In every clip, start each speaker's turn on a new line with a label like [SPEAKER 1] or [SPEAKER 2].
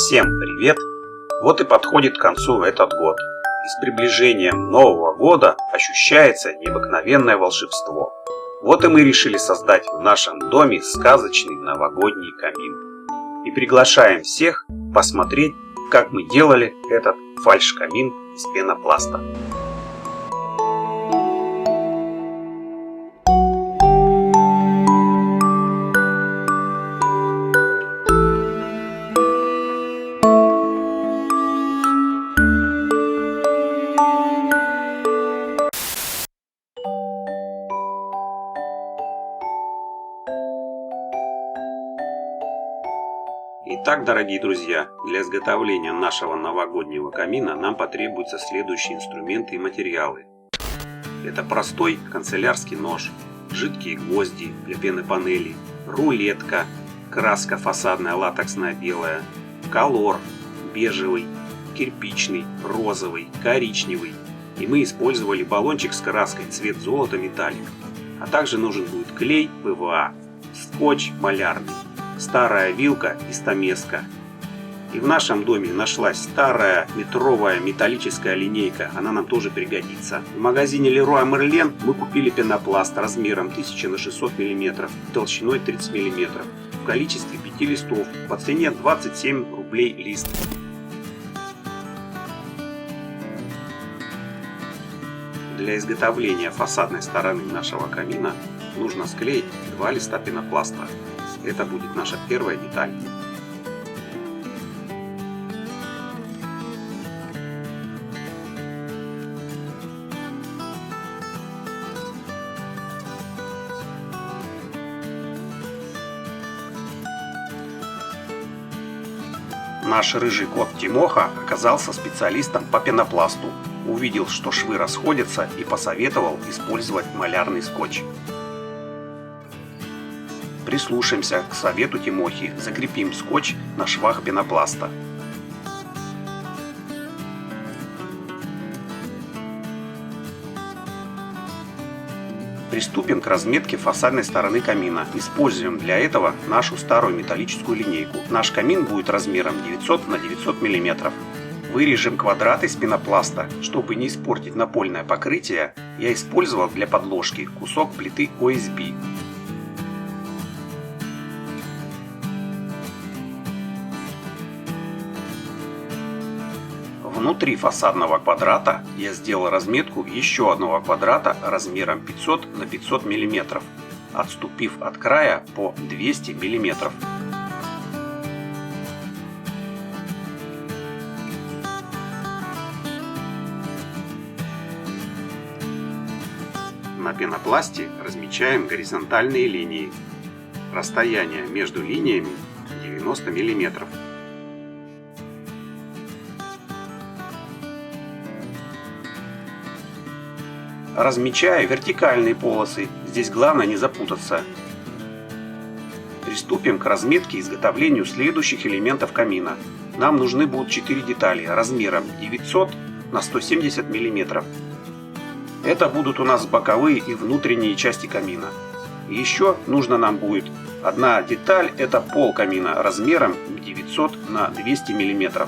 [SPEAKER 1] Всем привет! Вот и подходит к концу этот год. И с приближением Нового года ощущается необыкновенное волшебство. Вот и мы решили создать в нашем доме сказочный новогодний камин. И приглашаем всех посмотреть, как мы делали этот фальш-камин из пенопласта. Итак, дорогие друзья, для изготовления нашего новогоднего камина нам потребуются следующие инструменты и материалы. Это простой канцелярский нож, жидкие гвозди для пенопанелей, рулетка, краска фасадная латексная белая, колор бежевый, кирпичный, розовый, коричневый. И мы использовали баллончик с краской цвет золото металлик. А также нужен будет клей ПВА, скотч малярный, старая вилка и стамеска. И в нашем доме нашлась старая метровая металлическая линейка, она нам тоже пригодится. В магазине Leroy Merlin мы купили пенопласт размером 1000 на 600 мм, толщиной 30 мм, в количестве 5 листов, по цене 27 рублей лист. Для изготовления фасадной стороны нашего камина нужно склеить 2 листа пенопласта. Это будет наша первая деталь. Наш рыжий кот Тимоха оказался специалистом по пенопласту. Увидел, что швы расходятся, и посоветовал использовать малярный скотч. Прислушаемся к совету Тимохи, закрепим скотч на швах пенопласта. Приступим к разметке фасадной стороны камина. Используем для этого нашу старую металлическую линейку. Наш камин будет размером 900 на 900 мм. Вырежем квадрат из пенопласта. Чтобы не испортить напольное покрытие, я использовал для подложки кусок плиты OSB. Внутри фасадного квадрата я сделал разметку еще одного квадрата размером 500 на 500 мм, отступив от края по 200 мм. На пенопласте размечаем горизонтальные линии. Расстояние между линиями 90 мм. Размечаю вертикальные полосы, здесь главное не запутаться. Приступим к разметке и изготовлению следующих элементов камина. Нам нужны будут 4 детали размером 900 на 170 мм. Это будут у нас боковые и внутренние части камина. Еще нужно нам будет одна деталь, это пол камина размером 900 на 200 мм.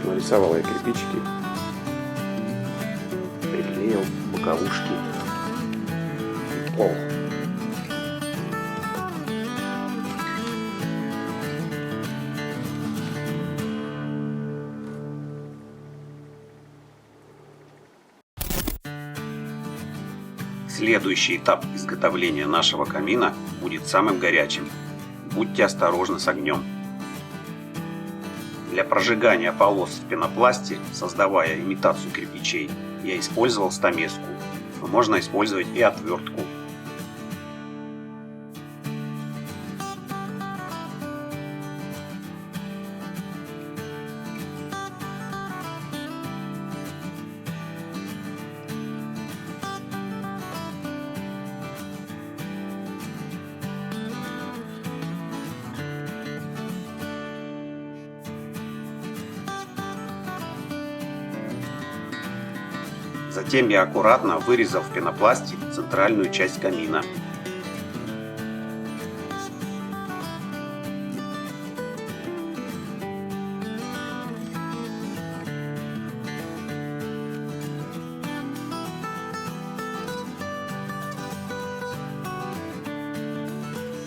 [SPEAKER 2] Нарисовал я кирпичики, приклеил боковушки и пол.
[SPEAKER 1] Следующий этап изготовления нашего камина будет самым горячим. Будьте осторожны с огнем. Для прожигания полос в пенопласте, создавая имитацию кирпичей, я использовал стамеску, но можно использовать и отвертку. Затем я аккуратно вырезал в пенопласте центральную часть камина.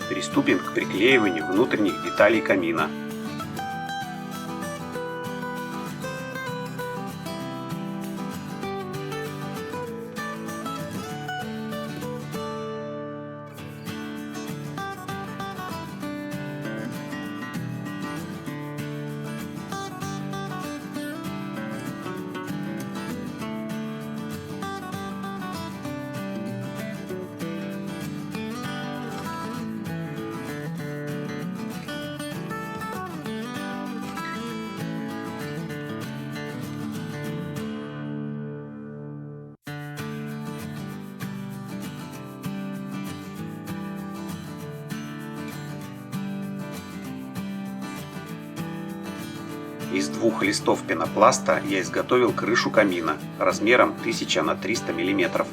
[SPEAKER 1] Приступим к приклеиванию внутренних деталей камина. Из 2 листов пенопласта я изготовил крышу камина размером 1000 на 300 мм.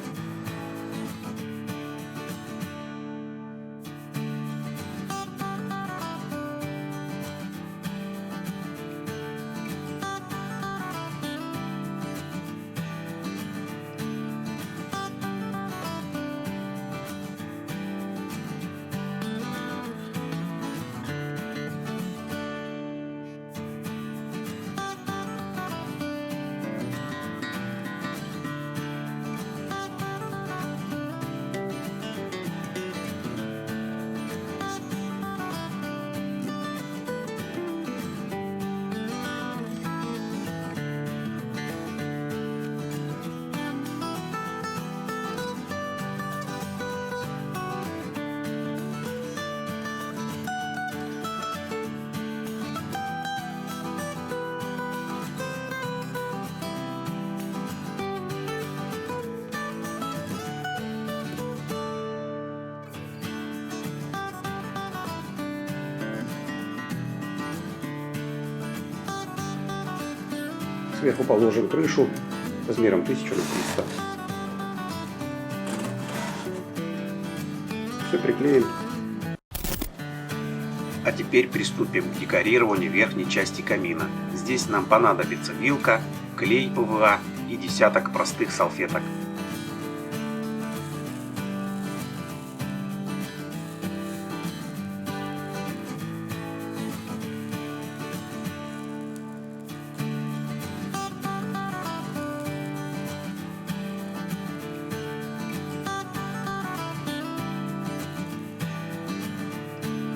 [SPEAKER 2] Сверху положим крышу размером 1000 на 300. Все приклеим.
[SPEAKER 1] А теперь приступим к декорированию верхней части камина. Здесь нам понадобится вилка, клей ПВА и десяток простых салфеток.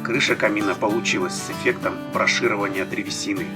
[SPEAKER 1] Крыша камина получилась с эффектом броширования древесины.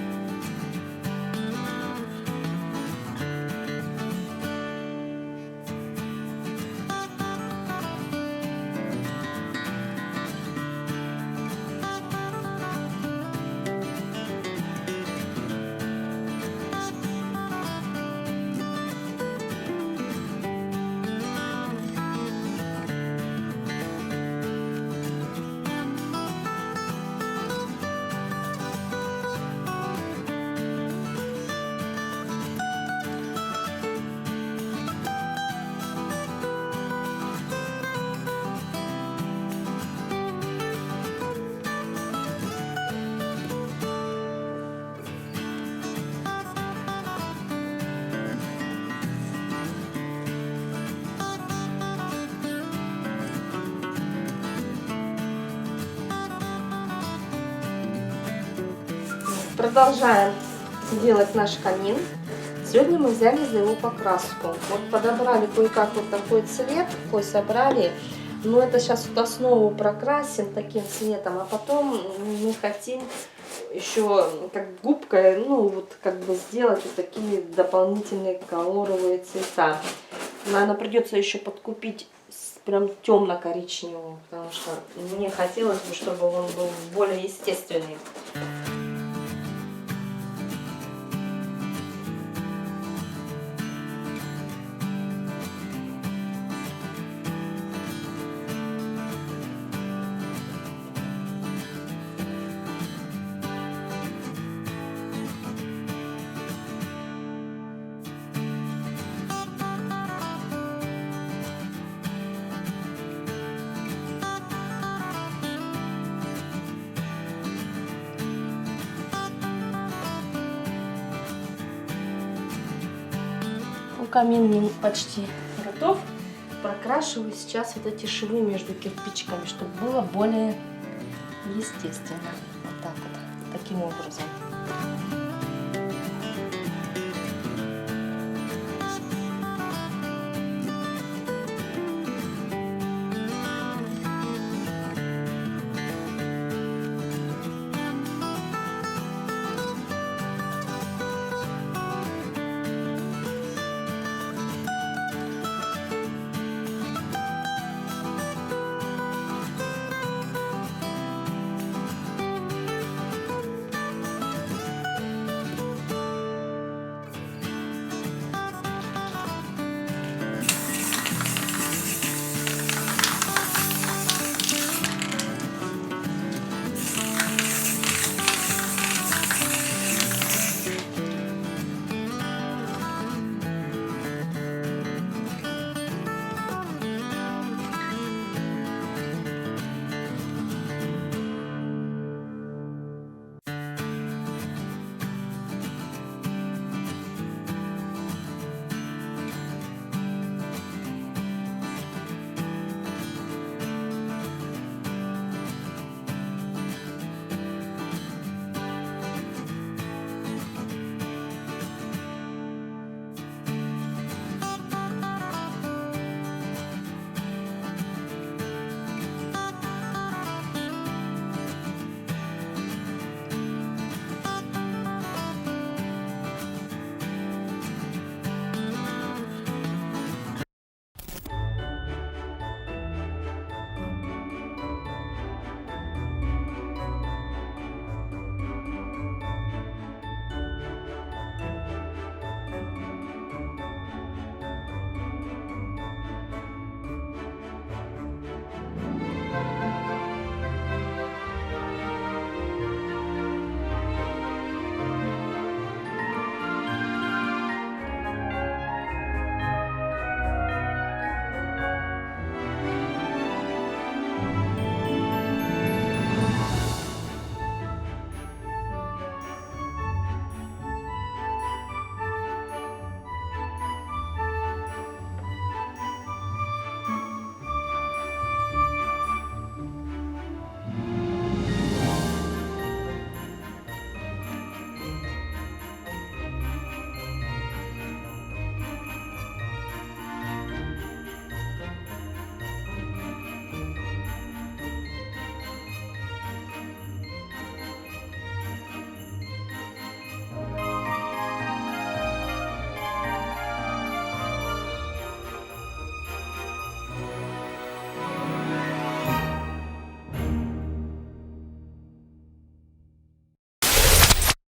[SPEAKER 3] Продолжаем делать наш камин. Сегодня мы взяли за его покраску. Вот подобрали кое-как вот такой цвет, такой собрали. Но это сейчас вот основу прокрасим таким цветом, а потом мы хотим еще как губкой, ну вот как бы сделать вот такие дополнительные колоровые цвета. Наверное, придется еще подкупить прям темно-коричневого, потому что мне хотелось бы, чтобы он был более естественный. камин почти готов. Прокрашиваю сейчас вот эти швы между кирпичиками, чтобы было более естественно. Вот так вот, таким образом.